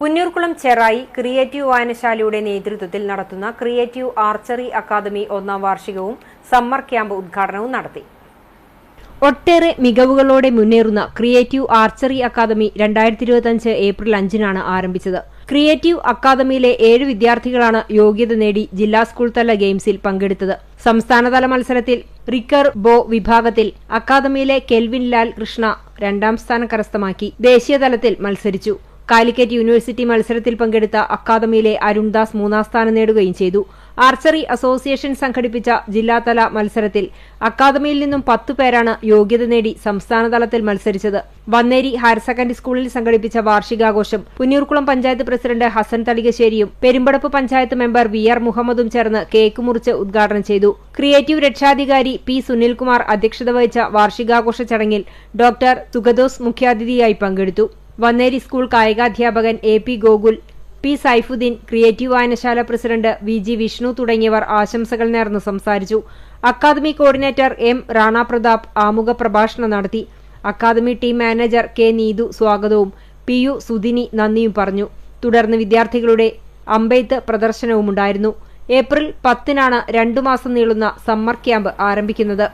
Punnoorkulam Cherai creative വായനശാലയുടെ നേതൃത്വത്തിൽ നടത്തുന്ന creative archery academy ഒന്നാം വാർഷികവും സമ്മർ ക്യാമ്പ് ഉദ്ഘാടനവും നടത്തി. ഒട്ടേറെ മികവുകളോടെ മുന്നേറുന്ന ക്രിയേറ്റീവ് ആർച്ചറി അക്കാദമി 2025 ഏപ്രിൽ 5-നാണ് ആരംഭിച്ചത്. ക്രിയേറ്റീവ് അക്കാദമിയിലെ 7 വിദ്യാർത്ഥികളാണ് യോഗ്യത നേടി ജില്ലാ സ്കൂൾ തല ഗെയിംസിൽ പങ്കെടുത്തത്. സംസ്ഥാനതല മത്സരത്തിൽ റിക്കർ ബോ വിഭാഗത്തിൽ അക്കാദമിയിലെ കെൽവിൻ ലാൽ കൃഷ്ണ 2ാം സ്ഥാനം കരസ്ഥമാക്കി ദേശീയതലത്തിൽ മത്സരിച്ചു. കാലിക്കറ്റ് യൂണിവേഴ്സിറ്റി മത്സരത്തിൽ പങ്കെടുത്ത അക്കാദമിയിലെ അരുൺദാസ് 3ാം സ്ഥാനം നേടുകയും ചെയ്തു. ആർച്ചറി അസോസിയേഷൻ സംഘടിപ്പിച്ച ജില്ലാതല മത്സരത്തിൽ അക്കാദമിയിൽ നിന്നും 10 പേരാണ് യോഗ്യത നേടി സംസ്ഥാനതലത്തിൽ മത്സരിച്ചത്. വന്നേരി ഹയർ സെക്കൻഡറി സ്കൂളിൽ സംഘടിപ്പിച്ച വാർഷികാഘോഷം പുന്നൂർകുളം പഞ്ചായത്ത് പ്രസിഡന്റ് ഹസൻ തളികശ്ശേരിയും പെരുമ്പടപ്പ് പഞ്ചായത്ത് മെമ്പർ VR മുഹമ്മദും ചേർന്ന് കേക്ക് മുറിച്ച് ഉദ്ഘാടനം ചെയ്തു. ക്രിയേറ്റീവ് രക്ഷാധികാരി P സുനിൽകുമാർ അധ്യക്ഷത വഹിച്ച വാർഷികാഘോഷ ചടങ്ങിൽ ഡോക്ടർ സുഗതോസ് മുഖ്യാതിഥിയായി പങ്കെടുത്തു. വന്നേരി സ്കൂൾ കായികാധ്യാപകൻ AP Gokul, P Saifuddin, creative വായനശാല പ്രസിഡന്റ് VG വിഷ്ണു തുടങ്ങിയവർ ആശംസകൾ നേർന്നു സംസാരിച്ചു. Academy coordinator M Rana Pratap ആമുഖ പ്രഭാഷണം നടത്തി. Academy team manager K Neethu സ്വാഗതവും PU സുധിനി നന്ദിയും പറഞ്ഞു. തുടർന്ന് വിദ്യാർത്ഥികളുടെ അമ്പെയ്ത്ത് പ്രദർശനവുമുണ്ടായിരുന്നു. ഏപ്രിൽ 10-നാണ് 2 മാസം നീളുന്ന സമ്മർ ക്യാമ്പ് ആരംഭിക്കുന്നത്.